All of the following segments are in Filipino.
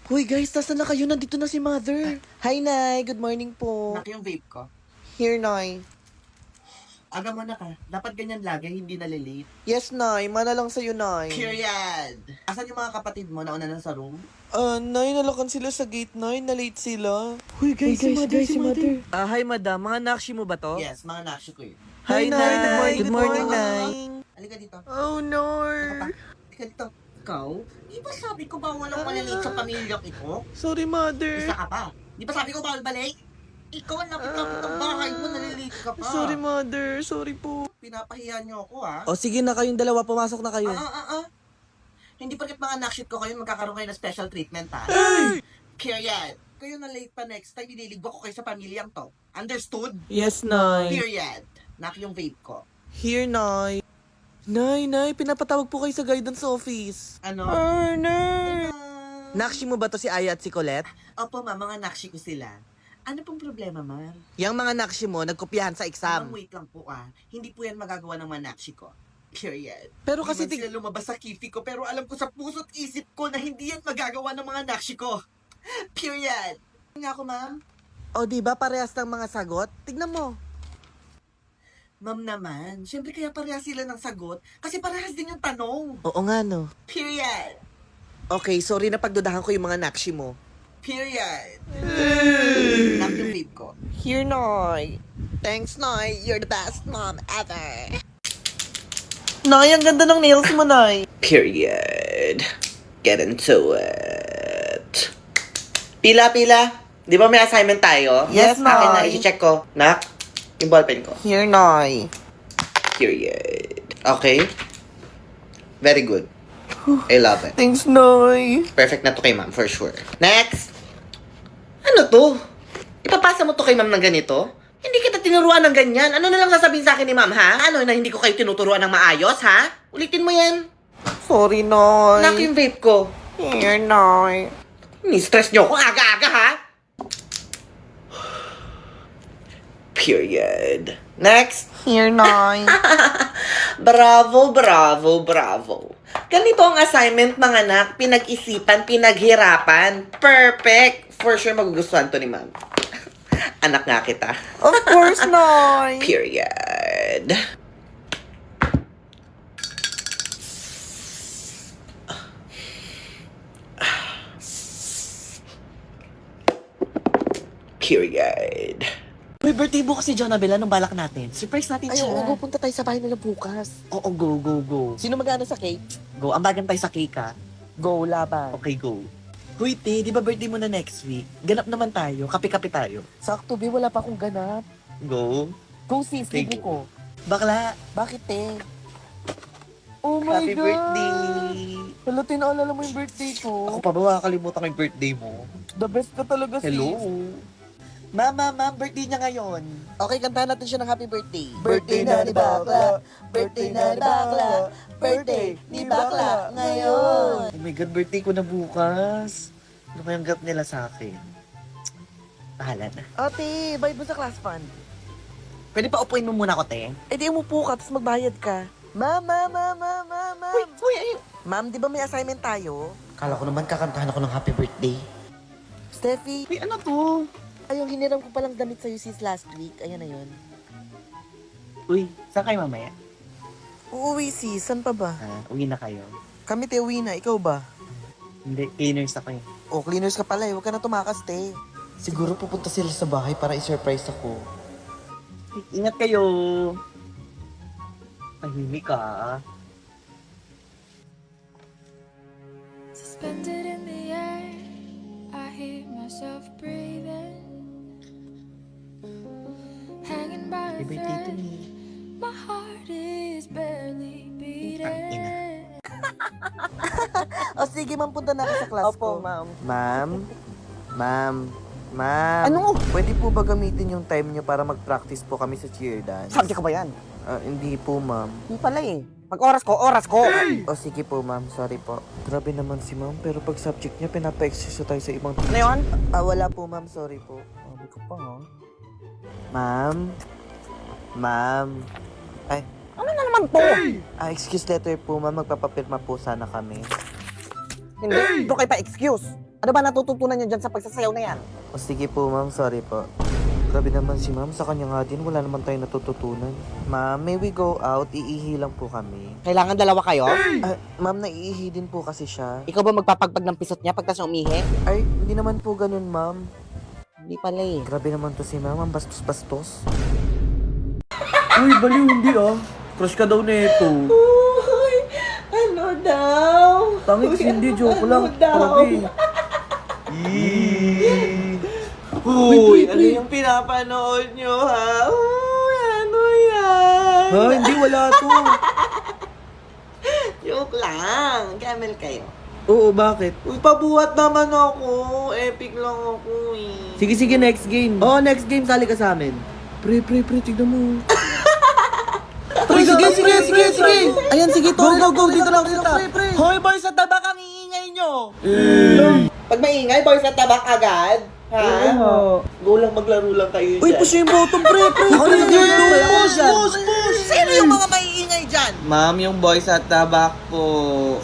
Hoy guys, nasaan na kayo? Nandito na si Mother. Hi, Nay. Good morning po. Nak yung vape ko. Here, Nay. Aga mo na ka. Dapat ganyan lagi, hindi nalilate. Yes, Nay. Mana lang sa'yo, Nay. Period. Asan yung mga kapatid mo? Nauna na sa room? Nay, nalakan sila sa gate, Nay. Na-late sila. Hoy guys, si Mother. Hi, madam. Mga nakshi mo ba to? Yes, mga nakshi ko yun. Hi, Nay. Good morning, Nay. Halika dito. Oh, no. Halika dito. Ikaw? Di ba sabi ko bawal ang malilate sa pamilyang ito? Sorry, Mother. Isa ka pa. Di ba sabi ko bawal balik? Ikaw ang lapit-lapit ng bahay mo, nalilate ka pa. Sorry, Mother. Sorry po. Pinapahiya niyo ako, ha? O sige na kayong dalawa, pumasok na kayo. Hindi porket mga nakshit ko kayo, magkakaroon kayo ng special treatment, ha? Period. Kayo na late pa next time, ililigwa ko kayo sa pamilyang to. Understood? Yes, Nay. Period. Nak yung vape ko. Here, Nay. Nay, pinapatawag po kayo sa guidance office. Ano? Nay. Nakshi mo ba to si Aya at si Colette? Opo, ma, mga nakshi ko sila. Ano pong problema, ma? Yang mga nakshi mo, nagkopyahan sa Ma'am, exam. wait lang po, ah. Hindi po yan magagawa ng mga nakshi ko. Period. Pero kasi Hindi man sila lumabas sa kifi ko, pero alam ko sa puso't isip ko na hindi yan magagawa ng mga nakshi ko. Period. Nga ako, ma'am. O di ba parehas ng mga sagot? Tignan mo. Ma'am naman, syempre kaya parehas sila ng sagot kasi parehas din yung tanong. Oo nga no. Period. Okay, sorry na pagdudahan ko yung mga nakshi mo. Period. Nak yung vape ko. Here, Nay. Thanks, Nay. You're the best mom ever. Nay, ang ganda ng nails mo, Nay. Period. Get into it. Pila. Di ba may assignment tayo? Yes, Akin na, Nay. isi-check ko. Nak, yung ballpen ko. Here, Nay. Period. Okay? Very good. I love it. Thanks, Nay. Perfect na to kay ma'am, for sure. Next! Ano to? Ipapasa mo to kay ma'am ng ganito? Hindi kita tinuruan ng ganyan. Ano na lang sasabihin sa akin ni ma'am, ha? Ano na hindi ko kayo tinuturuan ng maayos, ha? Ulitin mo yan. Sorry, Nay. Nak yung vape ko. Here, Nay. Ni-stress nyo ako aga-aga, ha? Period. Next. Here, Nay. Bravo. Ganito ang assignment, mga anak. Pinag-isipan, pinaghirapan. Perfect. For sure, magugustuhan to ni ma'am. Anak nga kita. Of course, Nay. Period. Period. May birthday bukas si Jonabel. Anong balak natin? Surprise natin Ay, siya. oo, pupunta tayo sa bahay nila bukas. Oo, go. Sino mag-ano sa cake? Go. Ambagan tayo sa cake, ha? Go, laban. Okay, go. Huy, te, di ba birthday mo na next week? Ganap naman tayo. Kape-kape tayo. Sakto, B, wala pa akong ganap. Go. Go, sis, Okay, libre ko. Bakla. Bakit, te? Oh my Happy God! birthday. Hala, tinaalala mo yung birthday ko. Ako pa ba makakalimutan ko yung birthday mo? The best ka talaga, sis. Hello. Ma'am, birthday niya ngayon. Okay, kantahan natin siya ng happy birthday. Birthday na ni Bakla. Birthday na ni Bakla. Birthday ni Bakla ngayon. Oh my God, birthday ko na bukas. Ano kayang gap nila sa akin? Bahala na. Ate, bayad mo sa class fund. Pwede pa upuin mo muna ako, te? Eh di umupo ka, tapos magbayad ka. Ma'am. Uy, ayun. Ma'am, di ba may assignment tayo? Kala ko naman kakantahan ako ng happy birthday. Steffi, Uy, ano to? ay yung hiniram ko palang damit sa'yo sis last week. Ayan na yun. Uy, saan kayo mamaya? Uuwi sis, saan pa ba? Uwi na kayo. Kami te, uwi na. Ikaw ba? Hindi, cleaners ako eh. O, cleaners ka pala eh. Huwag ka na tumakas, te. Siguro pupunta sila sa bahay para i-surprise ako. Ingat kayo. Tahimik ka. Suspended in the air, I hear myself breathing. Hanging by a Happy birthday to thread, me. my heart is barely Tangina. beating. O sige, ma'am, punta na ako sa class ko. Opo, ma'am. Ma'am. Ano? Pwede po ba gamitin yung time nyo para mag-practice po kami sa cheer dance? Subject ko ba yan? Hindi po, ma'am. Hindi pala eh. Pag oras ko. O sige po, ma'am. Sorry po. Grabe naman si ma'am, pero pag subject niya, pinapa-exercise tayo sa ibang Ano yun? Wala po, ma'am. Sorry po. Sabi ko pa ha. Ma'am. Ay, Ano na naman to? excuse letter po, ma'am. Magpapapirma po sana kami. Hindi, doon kayo pa excuse. Ano ba natututunan niyo dyan sa pagsasayaw na yan? O sige po, ma'am. Sorry po. Grabe naman si ma'am. Sa kanya nga din, wala naman tayo natututunan. Ma'am, may we go out? Iihi lang po kami. Kailangan dalawa kayo? Ma'am, naiihi din po kasi siya. Ikaw ba magpapagpag ng pisot niya pagka siya umihi? Ay, hindi naman po ganun, ma'am. Hindi pala eh. Grabe naman to si ma'am. Ang bastos-bastos. Uy, baliw, hindi ah. Crush ka daw na ito. Uy, ano daw? Tangik, hindi. Joke lang. Grabe. Uy, ano yung pinapanood nyo, ha? Uy, ano yan? Ha? Hindi, wala to. Joke lang. Camel kayo. Oo, bakit? Uy, pabuhat naman ako. Epic lang ako eh. Sige, next game. Oo, next game. Sali ka sa amin. Pre, tignan mo. Pre, sige. Ayan, sige, Go. Dito lang, pre. Hoy, boys, sa tabak ang iingay nyo. Pag maingay, boys, sa tabak agad. Ha? Go lang, maglaro lang kayo Uy, dyan. push yung button, pre. Ako na Sige, dyan, pre. push. Sino yung mga maiingay dyan? Ma'am, yung boys at tabak po.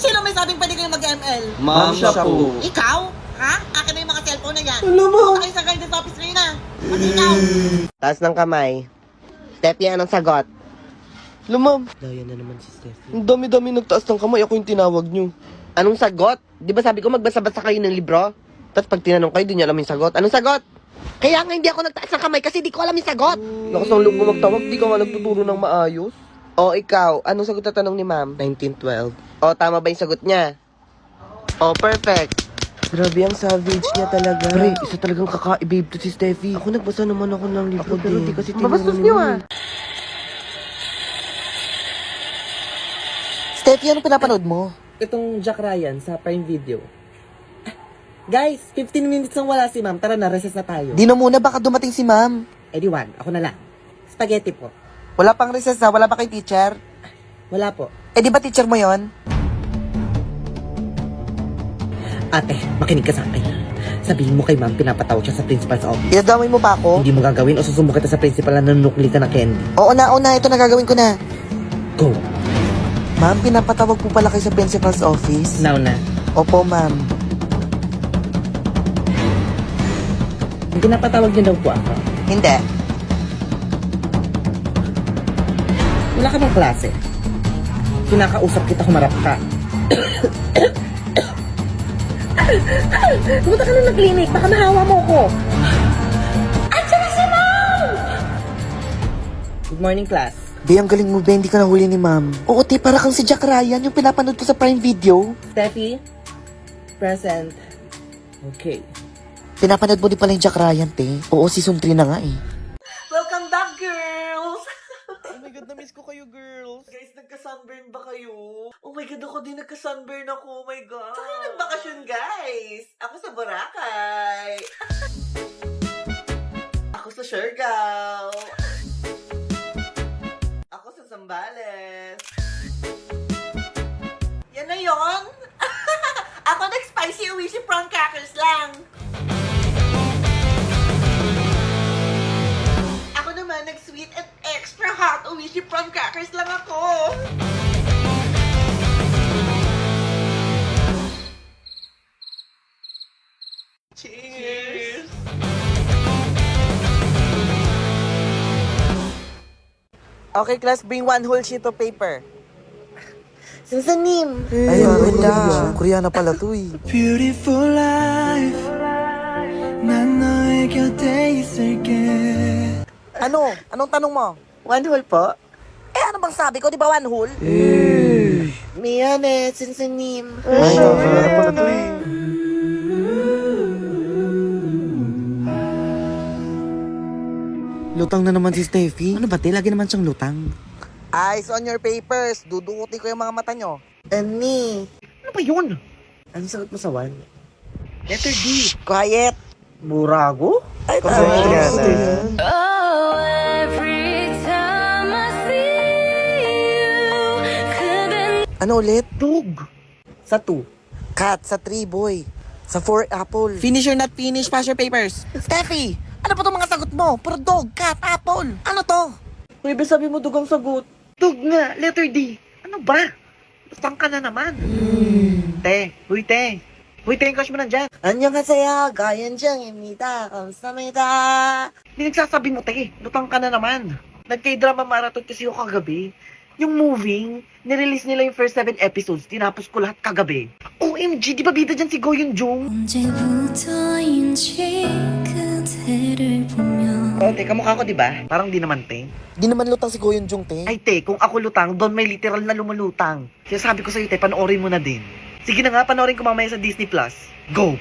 Sino may sabing pwede kayong mag-ML? Ma'am, siya po. Ikaw? Ha? Akin na yung mga cellphone na yan. Alam mo. Punta kayo sa guidance office rin na. Pati ikaw. Taas ng kamay. Steffi, anong sagot? Lumam. Daya na naman si Steffi. Ang dami-dami nagtaas ng kamay. Ako yung tinawag nyo. Anong sagot? Di ba sabi ko magbasa-basa kayo ng libro? Tapos pag tinanong kayo, di nyo alam yung sagot. Anong sagot? Kaya nga hindi ako nagtaas ng kamay kasi di ko alam yung sagot. Lakas ng loob mo magtawag. Di ka nga nagtuturo ng maayos. O ikaw, anong sagot na tanong ni ma'am? 1912. O tama ba yung sagot niya? O perfect. Grabe, ang savage niya talaga. Pre, isa talagang kaka-babe to si Steffi. Ako nagbasa naman ako ng libro pero di kasi tinuro Mabastos ni niyo ma'am. Steffi, anong pinapanood mo? Itong Jack Ryan sa Prime Video. Guys, 15 minutes nang wala si ma'am. Tara na, recess na tayo. Di na muna, baka dumating si ma'am. Ediwan, ako na lang. Spaghetti po. Wala pang recess ha? Wala pa kay teacher? Wala po. Eh di ba teacher mo yon? Ate, makinig ka sa akin. Sabihin mo kay ma'am, pinapatawag siya sa principal's office. Idadamay mo pa ako? Hindi mo gagawin o susumbong kita sa principal na nanunukli ka ng candy. Oo na, ito na gagawin ko na. Go. Ma'am, pinapatawag po pala kayo sa principal's office? Now na. Opo, ma'am. Pinapatawag niyo daw po ako. Hindi. Wala ka bang klase? Kinakausap kita, humarap ka. Pumunta ka na ng clinic, baka mahawa mo ko. Andiyan na si Ma'am! Good morning, class. Be, ang galing mo, be. Hindi ka nahuli ni ma'am. Oo, te, para kang si Jack Ryan, yung pinapanood ko sa Prime Video. Steffi, present. Okay. Pinapanood mo din pala yung Jack Ryan, te. Oo, season 3 na nga eh. Welcome back, girls! Oh my God, na-miss ko kayo, girls. Guys, nagka-sunburn ba kayo? Oh my God, ako din nagka-sunburn ako. Oh my God. Saan kayo nagbakasyon, guys? Ako sa Boracay. Ako sa Siargao. Ako sa Zambales. Yan na yon. Ako nag-spicy Oishi prawn crackers lang. Ako naman nag-sweet and extra hot Oishi prawn crackers lang ako. Cheers! Okay, class, bring one whole sheet of paper. Susanim. Ay, ganda. Koreana pala to eh. Beautiful life. 난 너의 곁에 있을게. Ano? Anong tanong mo? One whole po? Eh, ano bang sabi ko? Di ba one whole? Miyane, sinsanim. Ay, Koreana pala to eh. Lutang na naman si Steffi. Ano ba, te? Lagi naman siyang lutang. Eyes on your papers. Dudukutin ko yung mga mata nyo. Ani. Ano ba yun? Ano sagot mo sa one? Letter D. Quiet. Burago? Ay, Koreana. Oh, every time I see you, couldn't Ano ulit? Dog. Sa 2. Cat sa 3, boy. Sa 4, apple. Finish or not finish, pass your papers. Steffi! Ano pa itong mga sagot mo? Puro dog, cat, apple. Ano to? Uy, sabi mo dugang sagot. Dog nga, letter D. Ano ba? Lutang ka na naman. Te, uy te. Wait, yung crush mo nandyan. 안녕하세요. 가연정입니다. 감사합니다. Hindi nagsasabi mo, te. Lutang ka na naman. Nag-K-drama marathon kasi ako kagabi. Yung moving, nirelease nila yung first 7 episodes. Tinapos ko lahat kagabi. OMG, di ba bida dyan si Go Yoon Jung? 언제부터인지 그대를 보며 Oh, te, kamukha ko, di ba? Parang di naman, te. Di naman lutang si Goyun Jung, te. Ay, te, kung ako lutang, doon may literal na lumulutang. Kaya sabi ko sa'yo, te, panoorin mo na din. Sige na nga, panoorin ko mamaya sa Disney Plus. Go!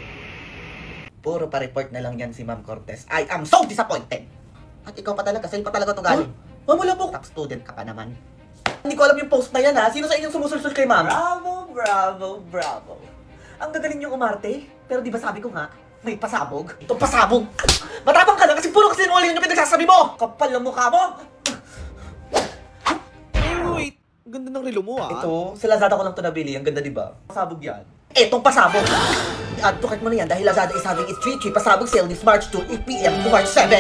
Puro pa-report na lang yan si Ma'am Cortez. I am so disappointed. At ikaw pa talaga, sa'yo pa talaga ito galing. Ma'am, wala po. Top student ka pa naman. Hindi ko alam yung post na yan ha. Sino sa inyong sumusulsul kay Ma'am? Bravo, bravo, bravo. Ang gagaling yung umarte. Pero di ba sabi ko nga, may pasabog. Itong pasabog. Matapang ka lang kasi puro kasi sinungalingan yung pinagsasabi mo. Kapal ang mukha mo. Wait, ganda ng relo mo, Ito, sa Lazada ko lang ito nabili. Ang ganda, di ba? Pasabog yan. Etong pasabog. Add to cart mo na yan dahil Lazada is having its 3-3 pasabog sale this March 2, 8 p.m. to March 7.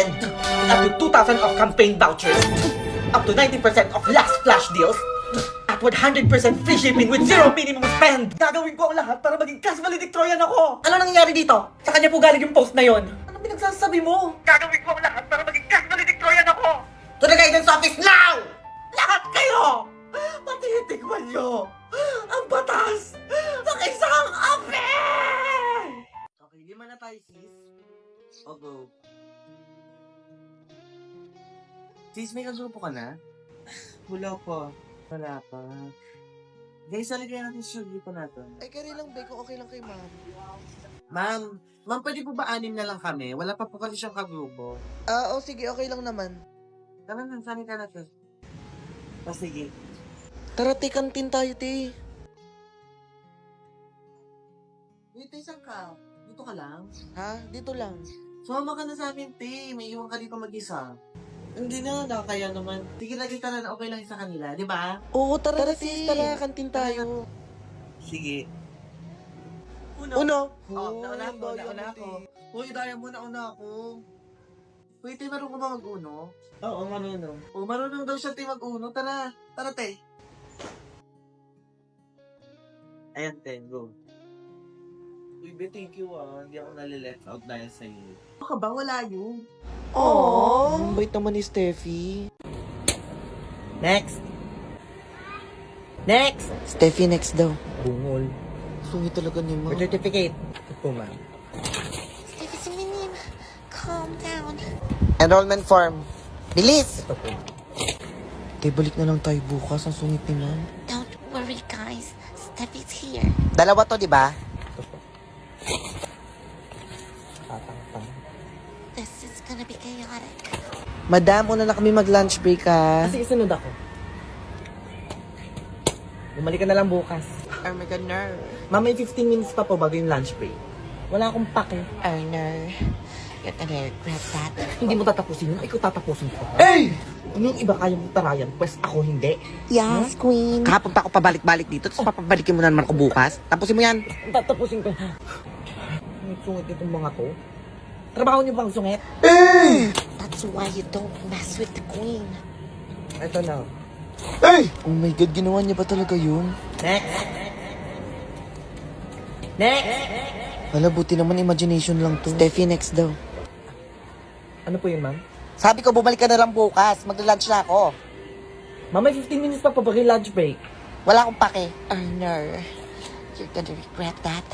Up to 2,000 of campaign vouchers. Up to 90% of last flash deals. At 100% free shipping with zero minimum spend. Gagawin ko ang lahat para maging cash valedictorian ako. Ano nangyayari dito? Sa kanya po galing yung post na yon. Ano pinagsasabi mo? Gagawin ko ang lahat para maging cash valedictorian ako. To the guidance office now! Lahat kayo! Patitikman nyo ang batas ng isang ape! Okay, lima na tayo, sis. O, go. Sis, may kagrupo ka na? Wala pa. Wala pa. Guys, saligay natin sa grupo natin. Ay, kari lang, Beko. Okay lang kay ma'am. Ma'am, pwede po ba 6 na lang kami? Wala pa po kasi siyang kagrupo. Ah, sige. Okay lang naman. Tara na, saan ka natin? Sige. Tara, te, kantin tayo, te. Wait, saan ka? Dito ka lang? Ha? Dito lang. Sumama ka na sa amin, te. May iwan ka dito mag-isa. Hindi na, nakakaya naman. Sige, lagi ka na okay lang sa kanila, di ba? Oo, tara, sis, Tara, kantin tayo. Sige. Uno. Nauna ako. Uy, daya mo, nauna ako. Uy, te, marunong ka ba mag-uno? Oo, marunong. Marunong daw siya, te, mag-uno. Tara, te. Ayan, te, go. Uy, be, thank you, Hindi ako nalileft out dahil sa'yo. Ano ka ba? Wala yun. Aww. Ang bait naman ni Steffi. Next! Steffi, next daw. Bungol. Sungit talaga ni ma'am. Certificate. Ito, ma'am. Steffi Siminim, calm down. Enrollment form. Bilis! Ito po. Te, balik na lang tayo bukas. Ang sungit ni ma'am. Don't worry guys, Steffi's here. Dalawa to, di ba? This is gonna be chaotic. Madam, una na kami mag-lunch break, ha? Kasi isunod ako. Bumalik ka na lang bukas. Oh my God, nerve. Ma'am, may 15 minutes pa po bago yung lunch break. Wala akong pake. Earner, you're gonna regret that. Hindi mo tatapusin yun, ikaw tatapusin ko. Hey! Kung yung iba kaya mong tarayan, pues ako hindi. Yes, queen. Kahapon pa ako pabalik-balik dito, tapos papabalikin mo na naman ako bukas. Tapusin mo yan. Tatapusin ko. Ang sungit itong mga to. Trabaho niyo bang sungit? That's why you don't mess with the queen. Ito na. Oh my God, ginawa niya ba talaga yun? Next! Wala, buti naman imagination lang to. Steffi, next daw. Ano po yun, ma'am? Sabi ko, bumalik ka na lang bukas. Magla-lunch na ako. Ma'am, may 15 minutes pa bago yung lunch break. Wala akong pake. Earner, you're gonna regret that.